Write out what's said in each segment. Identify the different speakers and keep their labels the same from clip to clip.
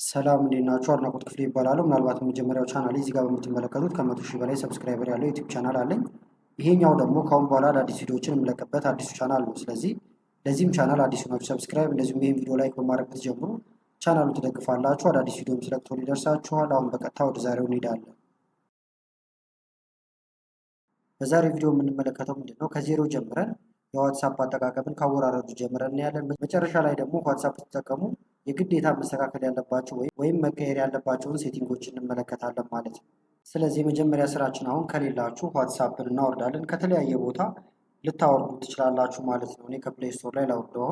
Speaker 1: ሰላም እንዴት ናችሁ? አድናቆት ክፍሌ ይባላለሁ። ምናልባት የመጀመሪያው ቻናል እዚህ ጋር በምትመለከቱት ከ100,000 በላይ ሰብስክራይበር ያለው ዩቲዩብ ቻናል አለኝ። ይሄኛው ደግሞ ከአሁን በኋላ አዳዲስ ቪዲዮዎችን የምለቅበት አዲሱ ቻናል ነው። ስለዚህ ለዚህም ቻናል አዲስ ሆናችሁ ሰብስክራይብ፣ እንደዚሁም ይህን ቪዲዮ ላይክ በማድረግ ብትጀምሩ ቻናሉን ትደግፋላችሁ። አዳዲስ ቪዲዮም ስለቅ ቶሎ ይደርሳችኋል። አሁን በቀጥታ ወደ ዛሬው እንሄዳለን። በዛሬው ቪዲዮ የምንመለከተው ምንድነው? ከዜሮ ጀምረን የዋትስአፕ አጠቃቀምን ካወራረዱ ጀምረን እናያለን። መጨረሻ ላይ ደግሞ ዋትስአፕ ስትጠቀሙ የግዴታ መስተካከል ያለባቸው ወይም መቀየር ያለባቸውን ሴቲንጎች እንመለከታለን ማለት ነው። ስለዚህ የመጀመሪያ ስራችን አሁን ከሌላችሁ ዋትስአፕን እናወርዳለን። ከተለያየ ቦታ ልታወርዱ ትችላላችሁ ማለት ነው። እኔ ከፕሌይ ስቶር ላይ ላውርደው።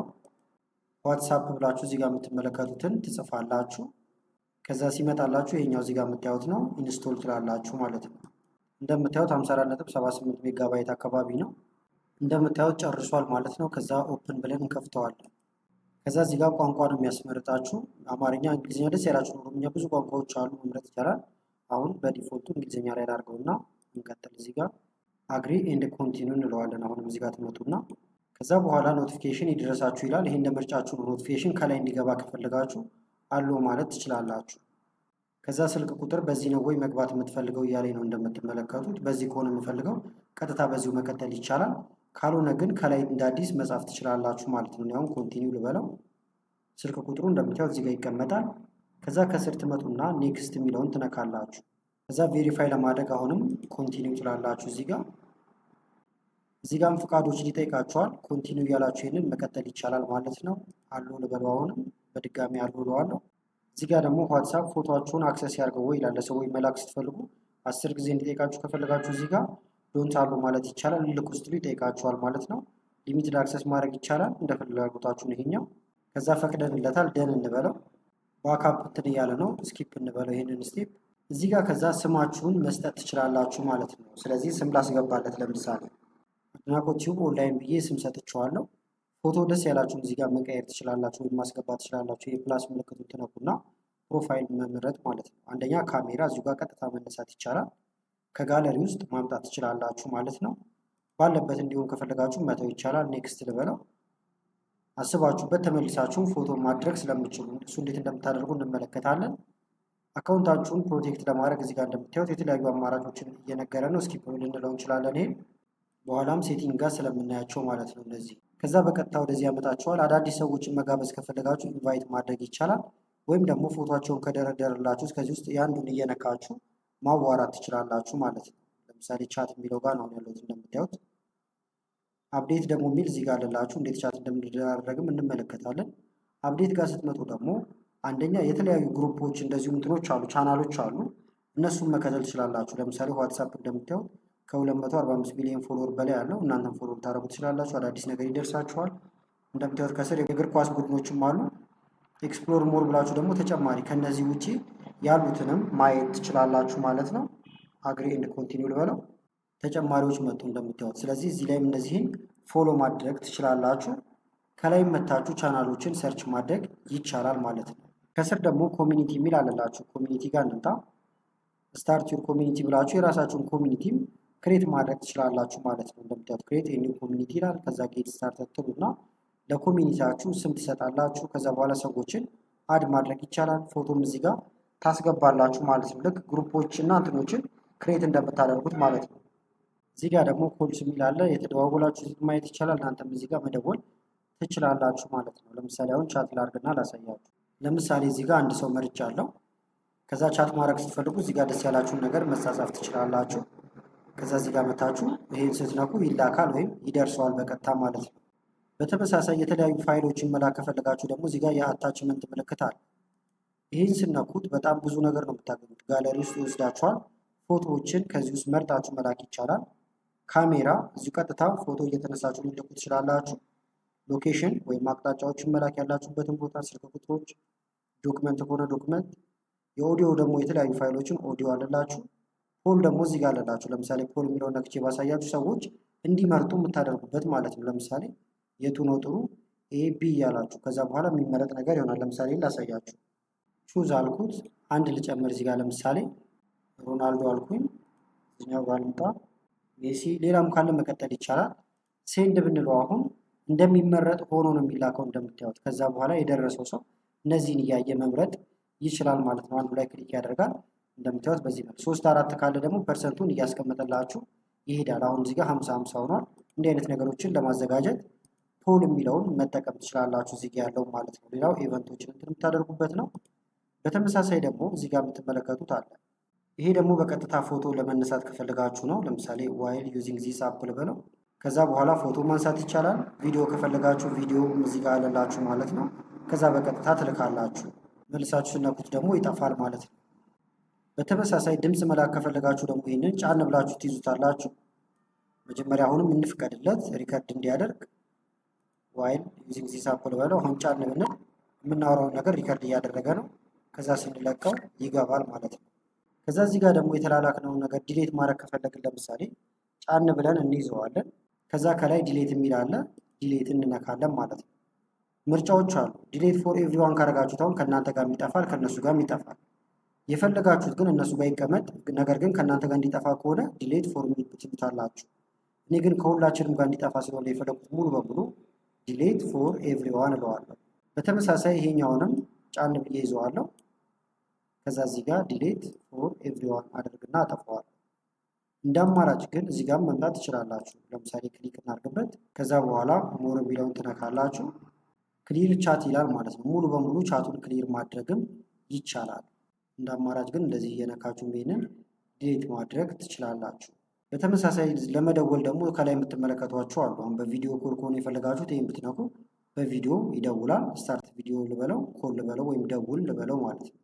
Speaker 1: ዋትስአፕ ብላችሁ እዚህ ጋር የምትመለከቱትን ትጽፋላችሁ። ከዛ ሲመጣላችሁ ይሄኛው እዚህ ጋር የምታዩት ነው፣ ኢንስቶል ትላላችሁ ማለት ነው። እንደምታዩት 54.78 ሜጋባይት አካባቢ ነው። እንደምታዩት ጨርሷል ማለት ነው። ከዛ ኦፕን ብለን እንከፍተዋለን። ከዛ እዚህ ጋር ቋንቋ ነው የሚያስመርጣችሁ። አማርኛ፣ እንግሊዝኛ፣ ደስ ያላችሁ ኦሮምኛ፣ ብዙ ቋንቋዎች አሉ፣ መምረጥ ይቻላል። አሁን በዲፎልቱ እንግሊዝኛ ላይ ላድርገውና እንቀጥል። እዚህ ጋር አግሪ ኤንድ ኮንቲኒው እንለዋለን። አሁንም እዚህ ጋር ትመጡና ከዛ በኋላ ኖቲፊኬሽን ይድረሳችሁ ይላል። ይሄ እንደ ምርጫችሁ ነው። ኖቲፊኬሽን ከላይ እንዲገባ ከፈለጋችሁ አሎ ማለት ትችላላችሁ። ከዛ ስልክ ቁጥር በዚህ ነው ወይ መግባት የምትፈልገው እያለኝ ነው እንደምትመለከቱት። በዚህ ከሆነ የምፈልገው ቀጥታ በዚሁ መቀጠል ይቻላል። ካልሆነ ግን ከላይ እንደ አዲስ መጻፍ ትችላላችሁ ማለት ነው። አሁን ኮንቲኒው ልበለው። ስልክ ቁጥሩ እንደምታዩት እዚህ ጋር ይቀመጣል። ከዛ ከስር ትመጡና ኔክስት የሚለውን ትነካላችሁ። ከዛ ቬሪፋይ ለማድረግ አሁንም ኮንቲኒው ትላላችሁ። እዚህ ጋርም ፍቃዶች ሊጠይቃችኋል። ኮንቲኒው እያላችሁ ይሄንን መቀጠል ይቻላል ማለት ነው። አሎ ልበለው። አሁንም በድጋሚ አሎ ልዋለሁ። እዚህ ጋር ደግሞ ዋትስአፕ ፎቶአችሁን አክሰስ ያድርገው ወይ ይላል። ለሰዎች መላክ ስትፈልጉ 10 ጊዜ እንዲጠይቃችሁ ከፈለጋችሁ እዚህ ጋር ዶንት አሎ ማለት ይቻላል። ልክ ውስጥ ይጠይቃችኋል ማለት ነው። ሊሚትድ አክሰስ ማድረግ ይቻላል እንደ ፍላጎታችሁ ነው ይሄኛው። ከዛ ፈቅደንለታል። ደን እንበለው። ባክአፕ እንትን እያለ ነው። ስኪፕ እንበለው ይሄንን ስቴፕ። እዚህ ጋር ከዛ ስማችሁን መስጠት ትችላላችሁ ማለት ነው። ስለዚህ ስም ላስገባለት። ለምሳሌ አድናቆት ቲዩብ ኦንላይን ብዬ ስም ሰጥቼዋለሁ። ፎቶ ደስ ያላችሁን እዚህ ጋር መቀየር ትችላላችሁ ወይም ማስገባት ትችላላችሁ። የፕላስ ምልክቱን ትነኩና ፕሮፋይል መምረጥ ማለት ነው። አንደኛ ካሜራ እዚሁ ጋር ቀጥታ መነሳት ይቻላል። ከጋለሪ ውስጥ ማምጣት ትችላላችሁ ማለት ነው። ባለበት እንዲሁም ከፈለጋችሁ መተው ይቻላል። ኔክስት ልበለው። አስባችሁበት ተመልሳችሁን ፎቶ ማድረግ ስለምችሉ እሱ እንዴት እንደምታደርጉ እንመለከታለን። አካውንታችሁን ፕሮቴክት ለማድረግ እዚህ ጋር እንደምታዩት የተለያዩ አማራጮችን እየነገረ ነው። ስኪፕ ልንለው እንችላለን። ይሄ በኋላም ሴቲንግ ጋር ስለምናያቸው ማለት ነው እነዚህ። ከዛ በቀጥታ ወደዚህ ያመጣችኋል። አዳዲስ ሰዎችን መጋበዝ ከፈለጋችሁ ኢንቫይት ማድረግ ይቻላል። ወይም ደግሞ ፎቶቸውን ከደረደርላችሁ ከዚህ ውስጥ ያንዱን እየነካችሁ ማዋራት ትችላላችሁ ማለት ነው። ለምሳሌ ቻት የሚለው ጋር ነው ያለሁት እንደምታዩት። አፕዴት ደግሞ የሚል እዚህ ጋር አለላችሁ። እንዴት ቻት እንደምንደራረግም እንመለከታለን። አፕዴት ጋር ስትመጡ ደግሞ አንደኛ የተለያዩ ግሩፖች እንደዚሁ እንትኖች አሉ፣ ቻናሎች አሉ። እነሱን መከተል ትችላላችሁ። ለምሳሌ ዋትስአፕ እንደምታዩት ከ245 ሚሊዮን ፎሎወር በላይ ያለው እናንተም ፎሎወር ታደርጉ ትችላላችሁ። አዳዲስ ነገር ይደርሳችኋል። እንደምታዩት ከስር የእግር ኳስ ቡድኖችም አሉ። ኤክስፕሎር ሞር ብላችሁ ደግሞ ተጨማሪ ከነዚህ ውጪ ያሉትንም ማየት ትችላላችሁ ማለት ነው። አግሪ ኤንድ ኮንቲኒው ልበለው። ተጨማሪዎች መጡ እንደምታዩት። ስለዚህ እዚህ ላይም እነዚህን ፎሎ ማድረግ ትችላላችሁ። ከላይም መታችሁ ቻናሎችን ሰርች ማድረግ ይቻላል ማለት ነው። ከስር ደግሞ ኮሚኒቲ የሚል አለላችሁ። ኮሚኒቲ ጋር እንምጣ። ስታርት ዩር ኮሚኒቲ ብላችሁ የራሳችሁን ኮሚኒቲም ክሬት ማድረግ ትችላላችሁ ማለት ነው። እንደምታዩት ክሬት ኤ ኒው ኮሚኒቲ ይላል። ከዛ ጌት ስታርተድ ትሉና ለኮሚኒቲያችሁ ስም ትሰጣላችሁ። ከዛ በኋላ ሰዎችን አድ ማድረግ ይቻላል። ፎቶም እዚህ ጋር ታስገባላችሁ ማለት ነው። ልክ ግሩፖች እና እንትኖችን ክሬት እንደምታደርጉት ማለት ነው። እዚህ ጋር ደግሞ ኮልስ የሚል አለ። የተደዋወላችሁ ማየት ይቻላል። እናንተም እዚህ ጋር መደወል ትችላላችሁ ማለት ነው። ለምሳሌ አሁን ቻት ላድርግና ላሳያችሁ። ለምሳሌ እዚህ ጋር አንድ ሰው መርጫለሁ። ከዛ ቻት ማድረግ ስትፈልጉ እዚህ ጋር ደስ ያላችሁን ነገር መጻጻፍ ትችላላችሁ። ከዛ እዚህ ጋር መታችሁ ይሄን ስትነኩ ይላካል ወይም ይደርሰዋል በቀጥታ ማለት ነው። በተመሳሳይ የተለያዩ ፋይሎችን መላክ ከፈለጋችሁ ደግሞ እዚህ ጋር የአታችመንት ምልክት አለ። ይህን ስነኩት በጣም ብዙ ነገር ነው የምታገኙት። ጋለሪ ውስጥ ይወስዳችኋል። ፎቶዎችን ከዚህ ውስጥ መርጣችሁ መላክ ይቻላል። ካሜራ እዚሁ ቀጥታ ፎቶ እየተነሳችሁ ሊልኩ ትችላላችሁ። ሎኬሽን ወይም አቅጣጫዎችን መላክ ያላችሁበትን ቦታ፣ ስልክ ቁጥሮች፣ ዶክመንት ከሆነ ዶክመንት፣ የኦዲዮ ደግሞ የተለያዩ ፋይሎችን ኦዲዮ አለላችሁ። ፖል ደግሞ እዚህ ጋር አለላችሁ። ለምሳሌ ፖል የሚለውን ነክቼ ባሳያችሁ ሰዎች እንዲመርጡ የምታደርጉበት ማለት ነው። ለምሳሌ የቱ ነው ጥሩ ኤ ቢ እያላችሁ ከዛ በኋላ የሚመረጥ ነገር ይሆናል። ለምሳሌ ላሳያችሁ። ቹዝ አልኩት። አንድ ልጨምር እዚህ ጋር ለምሳሌ ሮናልዶ አልኩኝ። እዚኛው ጋር ልምጣ። ሜሲ፣ ሌላም ካለ መቀጠል ይቻላል። ሴንድ ብንለው አሁን እንደሚመረጥ ሆኖ ነው የሚላከው እንደምታዩት። ከዛ በኋላ የደረሰው ሰው እነዚህን እያየ መምረጥ ይችላል ማለት ነው። አንዱ ላይ ክሊክ ያደርጋል። እንደምታዩት በዚህ መልክ 3 4 ካለ ደግሞ ፐርሰንቱን እያስቀመጠላችሁ ይሄዳል። አሁን እዚህ ጋር 50 50 ሆኗል። እንዲህ አይነት ነገሮችን ለማዘጋጀት ፖል የሚለውን መጠቀም ትችላላችሁ እዚህ ጋር ያለው ማለት ነው። ሌላው ኢቨንቶችን የምታደርጉበት ነው። በተመሳሳይ ደግሞ እዚህ ጋር የምትመለከቱት አለ። ይሄ ደግሞ በቀጥታ ፎቶ ለመነሳት ከፈለጋችሁ ነው። ለምሳሌ ዋይል ዩዚንግ ዚስ አፕ ልበለው። ከዛ በኋላ ፎቶ ማንሳት ይቻላል። ቪዲዮ ከፈለጋችሁ ቪዲዮ እዚህ ጋር አለላችሁ ማለት ነው። ከዛ በቀጥታ ትልካላችሁ። መልሳችሁ ስነኩት ደግሞ ይጠፋል ማለት ነው። በተመሳሳይ ድምፅ መላክ ከፈለጋችሁ ደግሞ ይህንን ጫን ብላችሁ ትይዙታላችሁ። መጀመሪያ አሁንም እንፍቀድለት ሪከርድ እንዲያደርግ ዋይል ዩዚንግ ዚስ አፕ ልበለው። አሁን ጫን ብንል የምናወራውን ነገር ሪከርድ እያደረገ ነው። ከዛ ስንለቀው ይገባል ማለት ነው። ከዛ እዚህ ጋር ደግሞ የተላላክነውን ነገር ዲሌት ማድረግ ከፈለግን ለምሳሌ ጫን ብለን እንይዘዋለን። ከዛ ከላይ ዲሌት የሚል አለ። ዲሌት እንነካለን ማለት ነው። ምርጫዎች አሉ። ዲሌት ፎር ኤቭሪዋን ካረጋችሁት አሁን ከእናንተ ጋር ይጠፋል፣ ከእነሱ ጋር ይጠፋል። የፈለጋችሁት ግን እነሱ ጋር ይቀመጥ፣ ነገር ግን ከእናንተ ጋር እንዲጠፋ ከሆነ ዲሌት ፎር ሚ ትሉታላችሁ። እኔ ግን ከሁላችንም ጋር እንዲጠፋ ስለሆነ የፈለጉት ሙሉ በሙሉ ዲሌት ፎር ኤቭሪዋን እለዋለሁ። በተመሳሳይ ይሄኛውንም ጫን ብዬ ይዘዋለሁ። ከዛ እዚህ ጋር ዲሌት ፎር ኤቭሪዋን አድርግና አጠፋዋለሁ። እንደ አማራጭ ግን እዚህ ጋር መምጣት ትችላላችሁ። ለምሳሌ ክሊክ እናድርግበት። ከዛ በኋላ ሞር የሚለውን ትነካላችሁ። ክሊር ቻት ይላል ማለት ነው። ሙሉ በሙሉ ቻቱን ክሊር ማድረግም ይቻላል። እንደ አማራጭ ግን እንደዚህ እየነካችሁ ይሄንን ዲሌት ማድረግ ትችላላችሁ። በተመሳሳይ ለመደወል ደግሞ ከላይ የምትመለከቷቸው አሉ። አሁን በቪዲዮ ኮል ከሆነ የፈለጋችሁት ይሄን ብትነኩ በቪዲዮ ይደውላል። ስታርት ቪዲዮ ልበለው፣ ኮል ልበለው ወይም ደውል ልበለው ማለት ነው።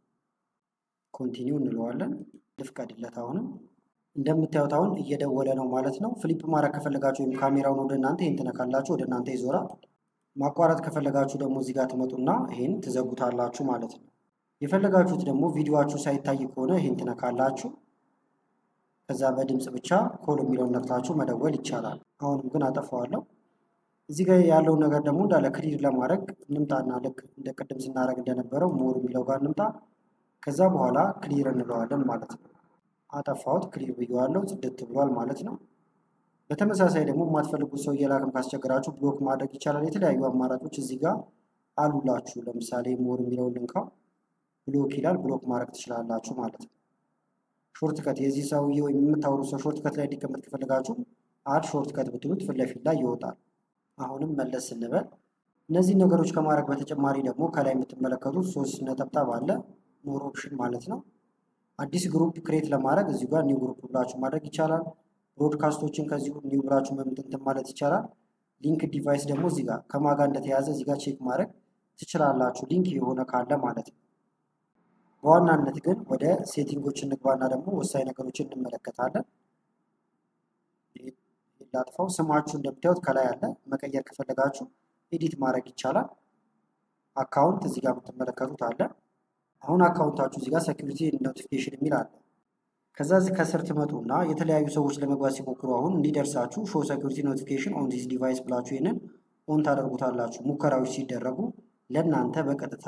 Speaker 1: ኮንቲኒው እንለዋለን። ልፍቀድለት። አሁንም እንደምታዩት አሁን እየደወለ ነው ማለት ነው። ፍሊፕ ማድረግ ከፈለጋችሁ ወይም ካሜራውን ወደ እናንተ ይሄን ትነካላችሁ፣ ወደ እናንተ ይዞራል። ማቋረጥ ከፈለጋችሁ ደግሞ እዚህ ጋር ትመጡና ይሄን ትዘጉታላችሁ ማለት ነው። የፈለጋችሁት ደግሞ ቪዲዮአችሁ ሳይታይ ከሆነ ይሄን ትነካላችሁ። ከዛ በድምፅ ብቻ ኮል የሚለውን ነክታችሁ መደወል ይቻላል። አሁንም ግን አጠፋዋለሁ። እዚህ ጋር ያለውን ነገር ደግሞ እንዳለ ክሊር ለማድረግ እንምጣና ልክ እንደ ቅድም ስናደርግ እንደነበረው ሞር የሚለው ጋር እንምጣ። ከዛ በኋላ ክሊር እንለዋለን ማለት ነው። አጠፋሁት፣ ክሊር ብየዋለሁ፣ ጽድት ብሏል ማለት ነው። በተመሳሳይ ደግሞ የማትፈልጉት ሰው እየላክም ካስቸገራችሁ ብሎክ ማድረግ ይቻላል። የተለያዩ አማራጮች እዚህ ጋር አሉላችሁ። ለምሳሌ ሞር የሚለውን ልንካው፣ ብሎክ ይላል። ብሎክ ማድረግ ትችላላችሁ ማለት ነው። ሾርትከት የዚህ ሰውዬ ወይም የምታወሩት ሰው ሾርትከት ላይ እንዲቀመጥ ከፈለጋችሁ አድ ሾርትከት ብትሉት ፊት ለፊት ላይ ይወጣል። አሁንም መለስ ስንበል እነዚህ ነገሮች ከማድረግ በተጨማሪ ደግሞ ከላይ የምትመለከቱት 3 ነጠብጣብ አለ። ሞር ኦፕሽን ማለት ነው። አዲስ ግሩፕ ክሬት ለማድረግ እዚሁ ጋር ኒው ግሩፕ ብላችሁ ማድረግ ይቻላል። ብሮድካስቶችን ከዚሁ ኒው ብላችሁ መምጥንት ማለት ይቻላል። ሊንክ ዲቫይስ ደግሞ እዚህ ጋር ከማጋ እንደተያዘ እዚህ ጋር ቼክ ማድረግ ትችላላችሁ፣ ሊንክ የሆነ ካለ ማለት ነው። በዋናነት ግን ወደ ሴቲንጎች እንግባና ደግሞ ወሳኝ ነገሮችን እንመለከታለን። ላጥፋው። ስማችሁ እንደምታዩት ከላይ አለ። መቀየር ከፈለጋችሁ ኤዲት ማድረግ ይቻላል። አካውንት እዚህ ጋር የምትመለከቱት አለ። አሁን አካውንታችሁ እዚህ ጋር ሴኩሪቲ ኖቲፊኬሽን የሚል አለ። ከዛ እዚህ ከስር ትመጡና የተለያዩ ሰዎች ለመግባት ሲሞክሩ አሁን እንዲደርሳችሁ ሾው ሴኩሪቲ ኖቲፊኬሽን ኦን ዲስ ዲቫይስ ብላችሁ ይህንን ኦን ታደርጉታላችሁ። ሙከራዎች ሲደረጉ ለእናንተ በቀጥታ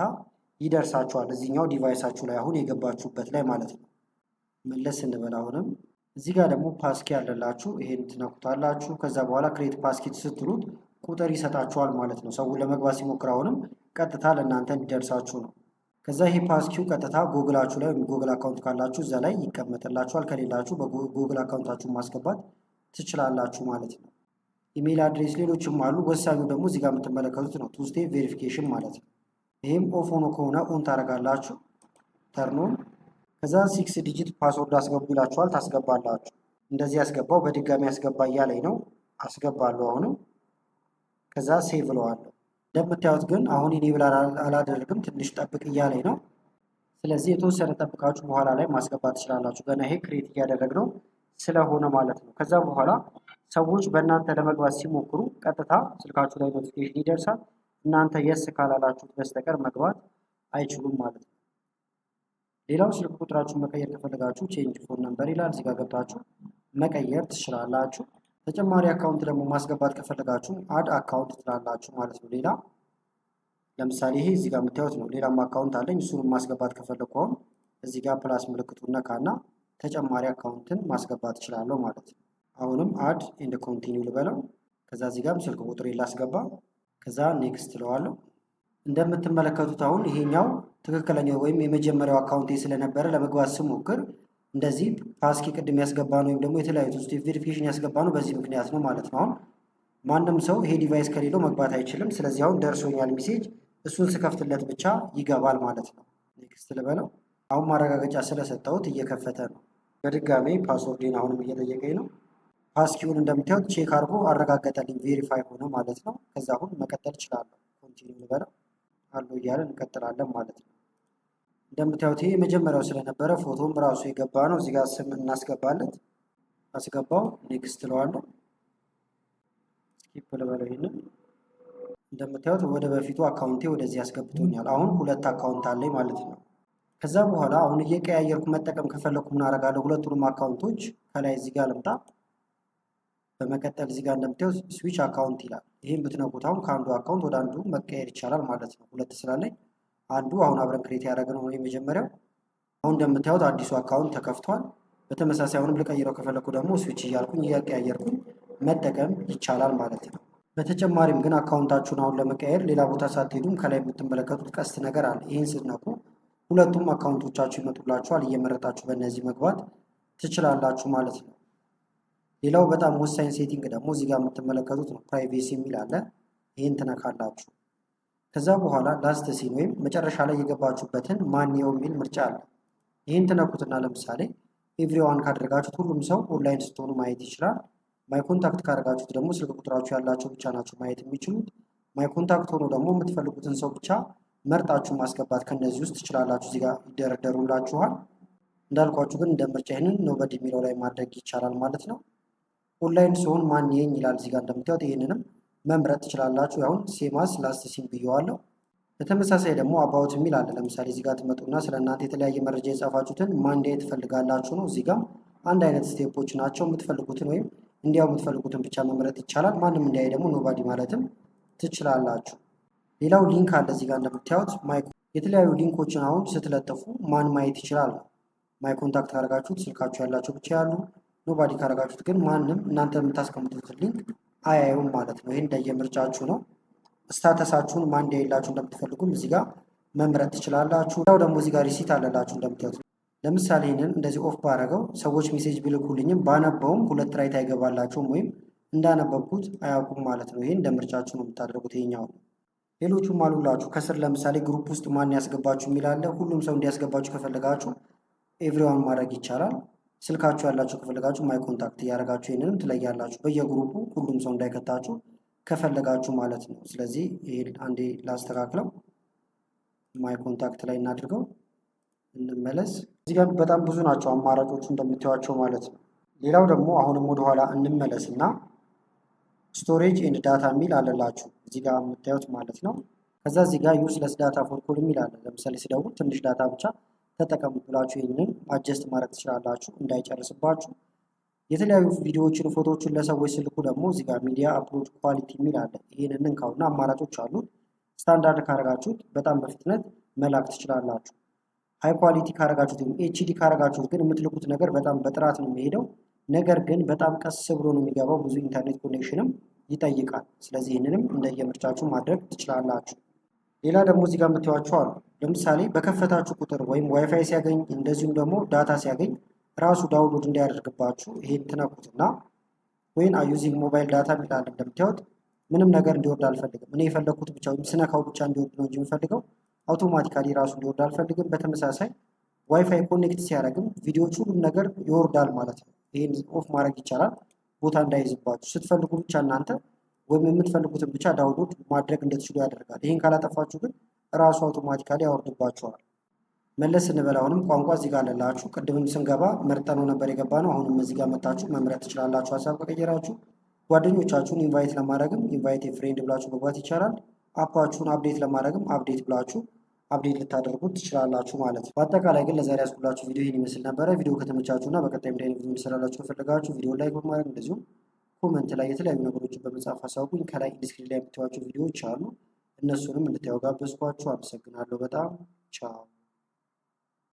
Speaker 1: ይደርሳችኋል፣ እዚህኛው ዲቫይሳችሁ ላይ አሁን የገባችሁበት ላይ ማለት ነው። መለስ እንበል። አሁንም እዚህ ጋር ደግሞ ፓስኪ ያለላችሁ ይሄን ትነኩታላችሁ። ከዛ በኋላ ክሬት ፓስኪ ስትሉት ቁጥር ይሰጣችኋል ማለት ነው። ሰውን ለመግባት ሲሞክር አሁንም ቀጥታ ለእናንተ እንዲደርሳችሁ ነው። ከዛ ይሄ ፓስኪው ቀጥታ ጎግላችሁ ላይ ወይም ጎግል አካውንት ካላችሁ እዛ ላይ ይቀመጥላችኋል። ከሌላችሁ በጎግል አካውንታችሁ ማስገባት ትችላላችሁ ማለት ነው። ኢሜይል አድሬስ፣ ሌሎችም አሉ። ወሳኙ ደግሞ እዚህ ጋር የምትመለከቱት ነው፣ ቱ ስቴፕ ቬሪፊኬሽን ማለት ነው። ይህም ኦፍ ሆኖ ከሆነ ኦን ታደርጋላችሁ፣ ተርኖን። ከዛ 6 ዲጂት ፓስወርድ አስገቡ ይላችኋል፣ ታስገባላችሁ። እንደዚህ ያስገባው በድጋሚ ያስገባ እያለኝ ነው፣ አስገባለሁ አሁንም። ከዛ ሴቭ እለዋለሁ። እንደምታዩት ግን አሁን ኢኔብል አላደርግም፣ ትንሽ ጠብቅ እያለኝ ነው። ስለዚህ የተወሰነ ጠብቃችሁ በኋላ ላይ ማስገባት ትችላላችሁ። ገና ይሄ ክሬት እያደረግነው ስለሆነ ማለት ነው። ከዛ በኋላ ሰዎች በእናንተ ለመግባት ሲሞክሩ ቀጥታ ስልካችሁ ላይ ኖቲፊኬሽን ይደርሳል። እናንተ የስ ካላላችሁት በስተቀር መግባት አይችሉም ማለት ነው። ሌላው ስልክ ቁጥራችሁን መቀየር ከፈለጋችሁ ቼንጅ ፎን ነምበር ይላል። እዚህ ጋር ገብታችሁ መቀየር ትችላላችሁ። ተጨማሪ አካውንት ደግሞ ማስገባት ከፈለጋችሁ አድ አካውንት ትላላችሁ ማለት ነው። ሌላ ለምሳሌ ይሄ እዚህ ጋር የምታዩት ነው። ሌላም አካውንት አለኝ። እሱንም ማስገባት ከፈለኩ አሁን እዚህ ጋር ፕላስ ምልክቱን ነካና ተጨማሪ አካውንትን ማስገባት እችላለሁ ማለት ነው። አሁንም አድ ኤንድ ኮንቲኒው ልበለው። ከዛ እዚህ ጋርም ስልክ ቁጥሬ ላስገባ። ከዛ ኔክስት እለዋለሁ። እንደምትመለከቱት አሁን ይሄኛው ትክክለኛው ወይም የመጀመሪያው አካውንቴ ስለነበረ ለመግባት ስሞክር እንደዚህ ፓስኪ ቅድም ያስገባነው ወይም ደግሞ የተለያዩ ስቴፕ ቬሪፊኬሽን ያስገባነው በዚህ ምክንያት ነው ማለት ነው። አሁን ማንም ሰው ይሄ ዲቫይስ ከሌለው መግባት አይችልም። ስለዚህ አሁን ደርሶኛል ሜሴጅ፣ እሱን ስከፍትለት ብቻ ይገባል ማለት ነው። ኔክስት ልበለው። አሁን ማረጋገጫ ስለሰጠሁት እየከፈተ ነው። በድጋሜ ፓስወርዴን አሁንም እየጠየቀኝ ነው። ፓስኪውን እንደምታዩት ቼክ አድርጎ አረጋገጠልኝ፣ ቬሪፋይ ሆነ ማለት ነው። ከዛ አሁን መቀጠል እችላለሁ። ኮንቲኒው ልበለው። አሉ እያለን እንቀጥላለን ማለት ነው። እንደምታዩት ይሄ የመጀመሪያው ስለነበረ ፎቶም ራሱ የገባ ነው። እዚህ ጋር ስም እናስገባለት። አስገባው። ኔክስት እለዋለሁ። ስኪፕ ልበለው። ይሄንን እንደምታዩት ወደ በፊቱ አካውንቴ ወደዚህ ያስገብቶኛል። አሁን 2 አካውንት አለኝ ማለት ነው። ከዛ በኋላ አሁን እየቀያየርኩ መጠቀም ከፈለኩ ምን አደርጋለሁ? ሁለቱንም አካውንቶች ከላይ እዚህ ጋር ልምጣ። በመቀጠል እዚህ ጋር እንደምታዩት ስዊች አካውንት ይላል። ይህም ብትነኩት አሁን ከአንዱ አካውንት ወደ አንዱ መቀየር ይቻላል ማለት ነው። 2 ስላለኝ አንዱ አሁን አብረን ክሬት ያደረግነው ነው የመጀመሪያው። አሁን እንደምታዩት አዲሱ አካውንት ተከፍቷል። በተመሳሳይ አሁንም ልቀይረው ከፈለኩ ደግሞ ስዊች እያልኩኝ እያቀያየርኩኝ መጠቀም ይቻላል ማለት ነው። በተጨማሪም ግን አካውንታችሁን አሁን ለመቀየር ሌላ ቦታ ሳትሄዱም ከላይ የምትመለከቱት ቀስት ነገር አለ። ይህን ስትነኩ ሁለቱም አካውንቶቻችሁ ይመጡላችኋል። እየመረጣችሁ በእነዚህ መግባት ትችላላችሁ ማለት ነው። ሌላው በጣም ወሳኝ ሴቲንግ ደግሞ እዚህ ጋር የምትመለከቱት ነው። ፕራይቬሲ የሚል አለ። ይህን ትነካላችሁ። ከዛ በኋላ ላስት ሲን ወይም መጨረሻ ላይ የገባችሁበትን ማንየው የሚል ምርጫ አለ። ይህን ትነኩትና ለምሳሌ ኤቭሪዋን ካደረጋችሁት ሁሉም ሰው ኦንላይን ስትሆኑ ማየት ይችላል። ማይ ኮንታክት ካደረጋችሁት ደግሞ ስልክ ቁጥራችሁ ያላቸው ብቻ ናቸው ማየት የሚችሉት። ማይ ኮንታክት ሆኖ ደግሞ የምትፈልጉትን ሰው ብቻ መርጣችሁ ማስገባት ከነዚህ ውስጥ ትችላላችሁ። እዚህ ጋር ይደረደሩላችኋል። እንዳልኳችሁ ግን እንደ ምርጫ ይህንን ኖበዲ የሚለው ላይ ማድረግ ይቻላል ማለት ነው። ኦንላይን ሲሆን ማን ይሄኝ ይላል። እዚህ ጋር እንደምታዩት ይህንንም መምረጥ ትችላላችሁ። አሁን ሴማስ ላስት ሲን ብየዋለሁ። በተመሳሳይ ደግሞ አባውት የሚል አለ። ለምሳሌ እዚህ ጋር ትመጡና ስለ እናንተ የተለያየ መረጃ የጻፋችሁትን ማንዴት ትፈልጋላችሁ ነው። እዚህ ጋር አንድ አይነት ስቴፖች ናቸው። የምትፈልጉትን ወይም እንዲያው የምትፈልጉትን ብቻ መምረጥ ይቻላል። ማንም እንዲያይ ደግሞ ኖባዲ ማለትም ትችላላችሁ። ሌላው ሊንክ አለ። እዚህ ጋር እንደምታዩት የተለያዩ ሊንኮችን አሁን ስትለጥፉ ማን ማየት ይችላል። ማይ ኮንታክት ካደረጋችሁት ስልካችሁ ያላቸው ብቻ ያሉ፣ ኖባዲ ካደረጋችሁት ግን ማንም እናንተ የምታስቀምጡትን ሊንክ አያዩም ማለት ነው። ይህ እንደየምርጫችሁ ነው። ስታተሳችሁን ማን እንዲያይላችሁ እንደምትፈልጉም እዚህ ጋር መምረጥ ትችላላችሁ። ሌላው ደግሞ እዚህ ጋር ሪሲት አለላችሁ እንደምታዩት። ለምሳሌ ይህንን እንደዚህ ኦፍ ባረገው ሰዎች ሜሴጅ ቢልኩልኝም ባነበውም 2 ራይት አይገባላቸውም ወይም እንዳነበብኩት አያውቁም ማለት ነው። ይህን እንደ ምርጫችሁ ነው የምታደርጉት። ይሄኛው ሌሎቹም አሉላችሁ ከስር ለምሳሌ ግሩፕ ውስጥ ማን ያስገባችሁ የሚላለ። ሁሉም ሰው እንዲያስገባችሁ ከፈለጋችሁ ኤቭሪዋን ማድረግ ይቻላል። ስልካችሁ ያላችሁ ከፈለጋችሁ ማይ ኮንታክት እያደረጋችሁ ይህንንም ትለያላችሁ። በየግሩፑ ሁሉም ሰው እንዳይከታችሁ ከፈለጋችሁ ማለት ነው። ስለዚህ ይሄን አንዴ ላስተካክለው። ማይ ኮንታክት ላይ እናድርገው። እንመለስ። እዚህ ጋር በጣም ብዙ ናቸው አማራጮቹ እንደምታዩቸው ማለት ነው። ሌላው ደግሞ አሁንም ወደኋላ እንመለስ እና ስቶሬጅ ኤንድ ዳታ የሚል አለላችሁ እዚህ ጋር የምታዩት ማለት ነው። ከዛ እዚህ ጋር ዩስለስ ዳታ ፎር ኮል የሚል አለ። ለምሳሌ ሲደውል ትንሽ ዳታ ብቻ ተጠቀሙ ብላችሁ ይህንን አጀስት ማድረግ ትችላላችሁ እንዳይጨርስባችሁ። የተለያዩ ቪዲዮዎችን ፎቶዎችን ለሰዎች ስልኩ ደግሞ እዚህ ጋር ሚዲያ አፕሎድ ኳሊቲ የሚል አለ። ይህንን እንካውና አማራጮች አሉት። ስታንዳርድ ካረጋችሁት በጣም በፍጥነት መላክ ትችላላችሁ። ሃይ ኳሊቲ ካረጋችሁት ወይም ኤችዲ ካረጋችሁት ግን የምትልኩት ነገር በጣም በጥራት ነው የሚሄደው። ነገር ግን በጣም ቀስ ብሎ ነው የሚገባው። ብዙ ኢንተርኔት ኮኔክሽንም ይጠይቃል። ስለዚህ ይህንንም እንደየምርጫችሁ ማድረግ ትችላላችሁ። ሌላ ደግሞ እዚህ ጋር የምታዩዋቸው አሉ። ለምሳሌ በከፈታችሁ ቁጥር ወይም ዋይፋይ ሲያገኝ እንደዚሁም ደግሞ ዳታ ሲያገኝ ራሱ ዳውንሎድ እንዲያደርግባችሁ ይሄን ትነኩትና ወይን ዩዚንግ ሞባይል ዳታ የሚላል እንደምታዩት ምንም ነገር እንዲወርድ አልፈልግም። እኔ የፈለኩት ብቻ ወይም ስነካው ብቻ እንዲወርድ ነው እንጂ የምፈልገው አውቶማቲካሊ ራሱ እንዲወርድ አልፈልግም። በተመሳሳይ ዋይፋይ ኮኔክት ሲያደርግም ቪዲዮዎች ሁሉም ነገር ይወርዳል ማለት ነው። ይሄን ኦፍ ማድረግ ይቻላል ቦታ እንዳይዝባችሁ። ስትፈልጉ ብቻ እናንተ ወይም የምትፈልጉትን ብቻ ዳውንሎድ ማድረግ እንድትችሉ ያደርጋል። ይሄን ካላጠፋችሁ ግን ራሱ አውቶማቲካሊ ያወርድባችኋል። መለስ እንበል። አሁንም ቋንቋ እዚህ ጋር አለላችሁ። ቅድምም ስንገባ መርጠነው ነበር የገባ ነው። አሁንም እዚህ ጋር መጣችሁ መምረጥ ትችላላችሁ። ሀሳብ ከቀየራችሁ ጓደኞቻችሁን ኢንቫይት ለማድረግም ኢንቫይት ፍሬንድ ብላችሁ መግባት ይቻላል። አፓችሁን አፕዴት ለማድረግም አፕዴት ብላችሁ አፕዴት ልታደርጉት ትችላላችሁ ማለት ነው። በአጠቃላይ ግን ለዛሬ ያስኩላችሁ ቪዲዮ ይህን ይመስል ነበረ። ቪዲዮ ከተመቻችሁና በቀጣይ ምን አይነት ቪዲዮ እንሰራላችሁ ከፈለጋችሁ ቪዲዮ ላይክ በማድረግ እንደዚሁም ኮመንት ላይ የተለያዩ ነገሮችን በመጻፍ አሳውቁኝ። ከላይ ዲስክሪፕሽን ላይ የምታዩዋቸው ቪዲዮዎች አሉ። እነሱንም እንድታዩ ጋበዝኳችሁ። አመሰግናለሁ በጣም ቻው።